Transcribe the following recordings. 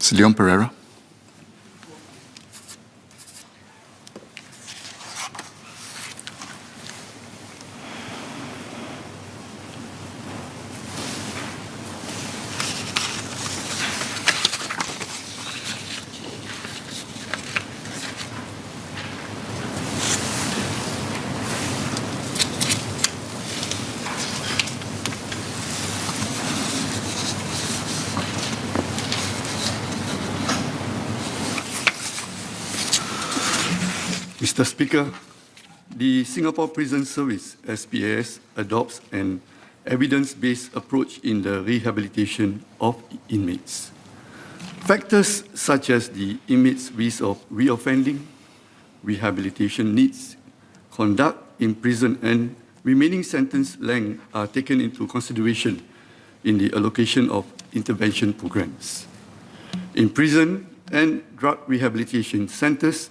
Mr. Leon Pereira. Mr. Speaker, the Singapore Prison Service, SPS, adopts an evidence-based approach in the rehabilitation of inmates. Factors such as the inmate's risk of reoffending, rehabilitation needs, conduct in prison, and remaining sentence length are taken into consideration in the allocation of intervention programs. In prison and drug rehabilitation centers,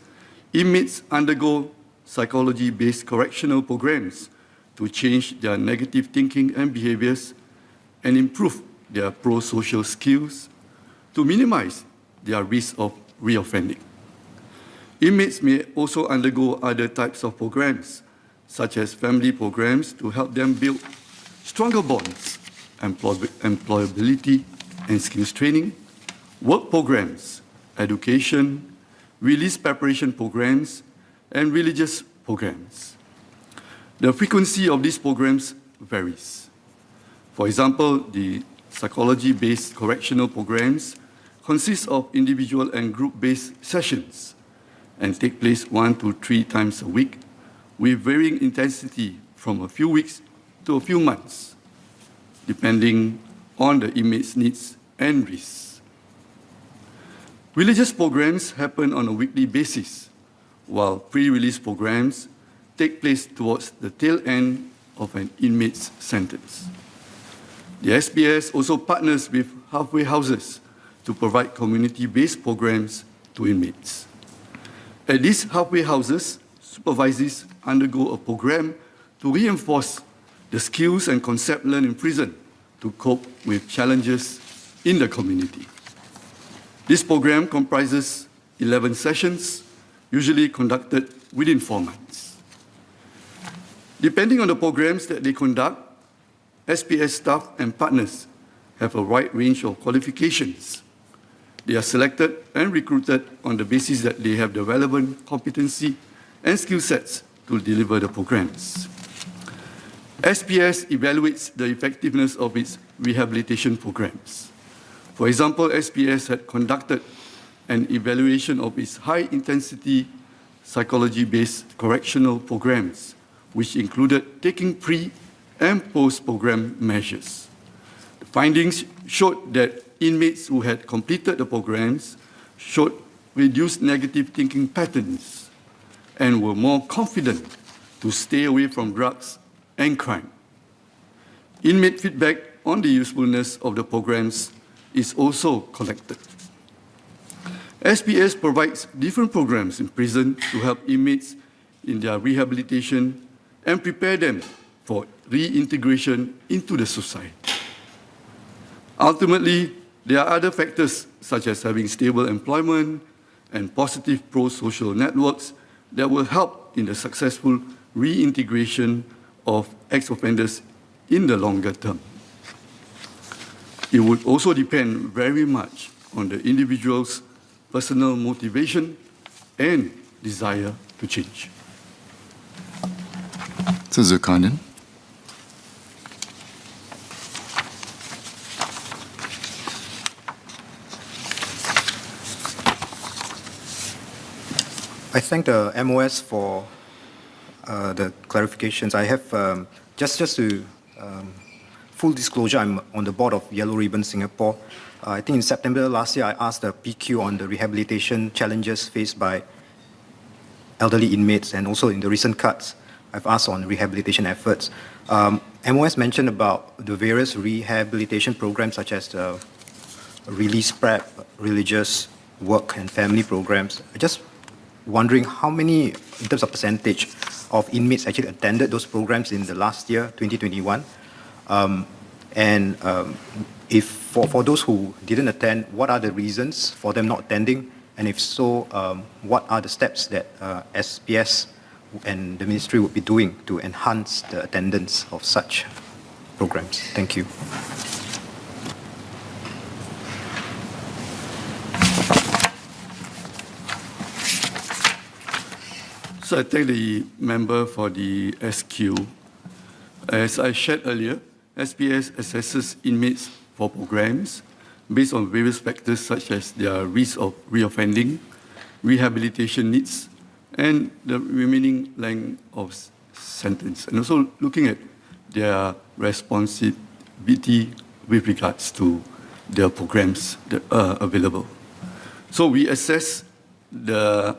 inmates undergo psychology-based correctional programs to change their negative thinking and behaviors and improve their pro-social skills to minimize their risk of reoffending. Inmates may also undergo other types of programs, such as family programs to help them build stronger bonds, employability and skills training, work programs, education, release preparation programs, and religious programs. The frequency of these programs varies. For example, the psychology-based correctional programs consist of individual and group-based sessions and take place 1 to 3 times a week with varying intensity from a few weeks to a few months, depending on the inmate's needs and risks. Religious programs happen on a weekly basis, while pre-release programs take place towards the tail end of an inmate's sentence. The SPS also partners with halfway houses to provide community-based programs to inmates. At these halfway houses, supervisees undergo a program to reinforce the skills and concepts learned in prison to cope with challenges in the community. This program comprises 11 sessions, usually conducted within 4 months. Depending on the programs that they conduct, SPS staff and partners have a wide range of qualifications. They are selected and recruited on the basis that they have the relevant competency and skill sets to deliver the programs. SPS evaluates the effectiveness of its rehabilitation programs. For example, SPS had conducted an evaluation of its high-intensity psychology-based correctional programs, which included taking pre- and post-program measures. The findings showed that inmates who had completed the programs showed reduced negative thinking patterns and were more confident to stay away from drugs and crime. Inmate feedback on the usefulness of the programs is also collected. SPS provides different programs in prison to help inmates in their rehabilitation and prepare them for reintegration into the society. Ultimately, there are other factors such as having stable employment and positive pro-social networks that will help in the successful reintegration of ex-offenders in the longer term. It would also depend very much on the individual's personal motivation and desire to change. Mr. Zulkarnain. I thank the MOS for the clarifications. I have just to full disclosure, I'm on the board of Yellow Ribbon Singapore. I think in September last year, I asked the PQ on the rehabilitation challenges faced by elderly inmates, and also in the recent cuts, I've asked on rehabilitation efforts. MOS mentioned about the various rehabilitation programs such as the release prep, religious work, and family programs. I just wondering how many, in terms of percentage, of inmates actually attended those programs in the last year, 2021. And if for those who didn't attend, what are the reasons for them not attending? And if so, what are the steps that SPS and the ministry would be doing to enhance the attendance of such programs? Thank you. So I thank the member for the SQ. As I shared earlier, SPS assesses inmates for programs based on various factors such as their risk of reoffending, rehabilitation needs, and the remaining length of sentence, and also looking at their responsibility with regards to their programs that are available. So we assess that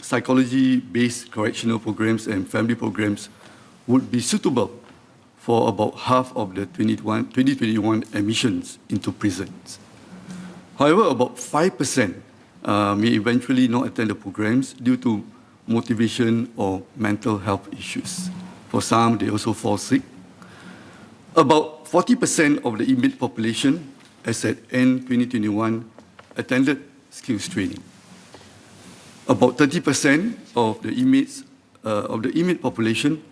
psychology-based correctional programs and family programs would be suitable for about half of the 2021 admissions into prisons. However, about 5% may eventually not attend the programs due to motivation or mental health issues. For some, they also fall sick. About 40% of the inmate population, as at end 2021, attended skills training. About 30% of the inmate population,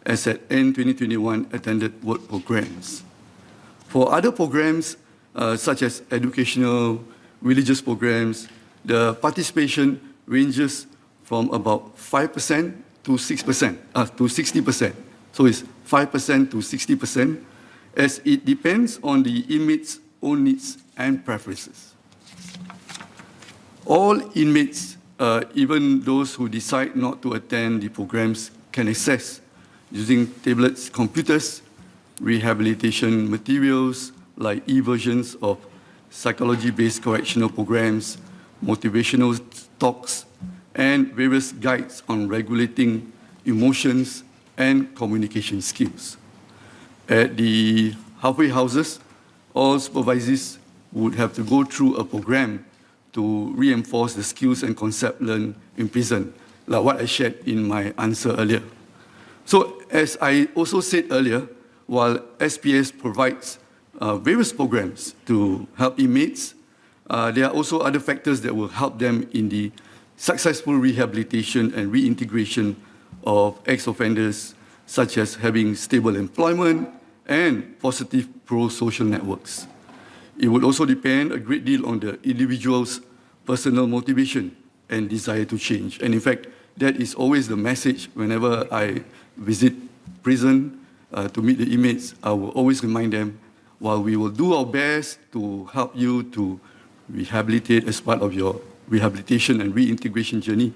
as at end 2021, attended work programs. For other programs, such as educational, religious programs, the participation ranges from about 5% to 6%, to 60%. So it's 5% to 60%, as it depends on the inmate's own needs and preferences. All inmates, even those who decide not to attend the programs, can access using tablets, computers, rehabilitation materials like e-versions of psychology-based correctional programs, motivational talks, and various guides on regulating emotions and communication skills. At the halfway houses, all supervisees would have to go through a program to reinforce the skills and concepts learned in prison, like what I shared in my answer earlier. So as I also said earlier, while SPS provides various programs to help inmates, there are also other factors that will help them in the successful rehabilitation and reintegration of ex-offenders, such as having stable employment and positive pro-social networks. It would also depend a great deal on the individual's personal motivation and desire to change. And in fact, that is always the message whenever I visit prison to meet the inmates. I will always remind them, while we will do our best to help you to rehabilitate as part of your rehabilitation and reintegration journey,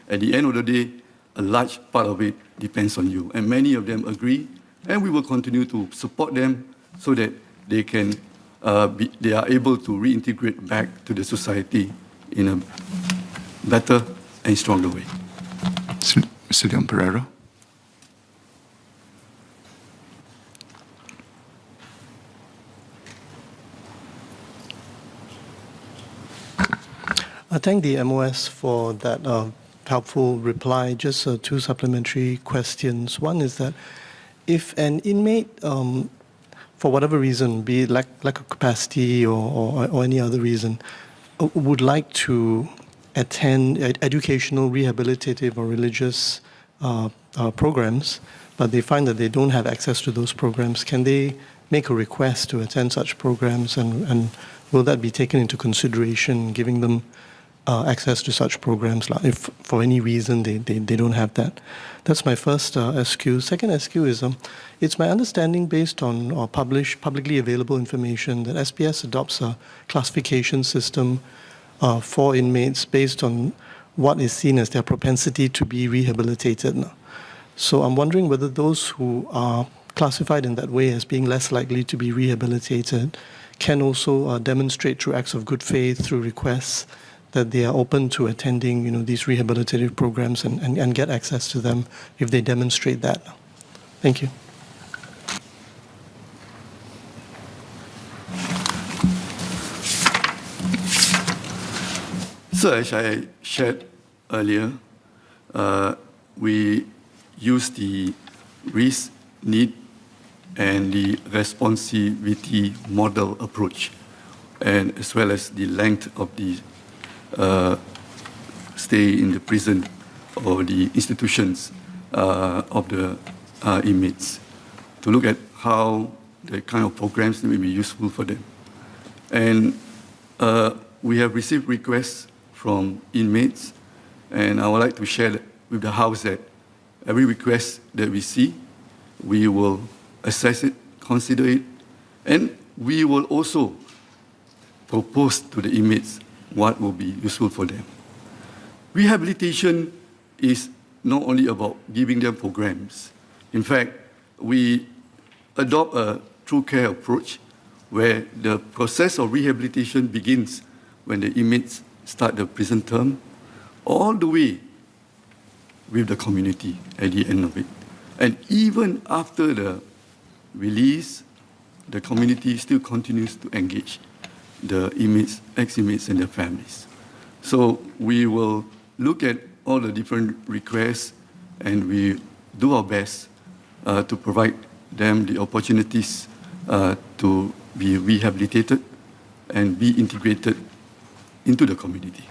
at the end of the day, a large part of it depends on you. And many of them agree, and we will continue to support them so that they are able to reintegrate back to the society in a better and stronger way. Mr. Leon Pereira. I thank the MOS for that helpful reply. Just two supplementary questions. One is that if an inmate, for whatever reason, be it lack of capacity or any other reason, would like to attend educational, rehabilitative, or religious programs, but they find that they don't have access to those programs, can they make a request to attend such programs, and will that be taken into consideration, giving them access to such programs, like if for any reason they don't have that? That's my first SQ. Second SQ is, it's my understanding, based on publicly available information, that SPS adopts a classification system for inmates based on what is seen as their propensity to be rehabilitated. So I'm wondering whether those who are classified in that way as being less likely to be rehabilitated can also demonstrate through acts of good faith, through requests, that they are open to attending, these rehabilitative programs and get access to them if they demonstrate that. Thank you. So as I shared earlier, we use the risk, need, and the responsivity model approach, and as well as the length of the stay in the prison or the institutions of the inmates, to look at how the kind of programs that will be useful for them. And we have received requests from inmates, and I would like to share with the House that every request that we see, we will assess it, consider it, and we will also propose to the inmates what will be useful for them. Rehabilitation is not only about giving them programs. In fact, we adopt a true care approach where the process of rehabilitation begins when the inmates start the prison term, all the way with the community at the end of it. And even after the release, the community still continues to engage the inmates, ex-inmates, and their families. So we will look at all the different requests, and we do our best to provide them the opportunities to be rehabilitated and be integrated into the community.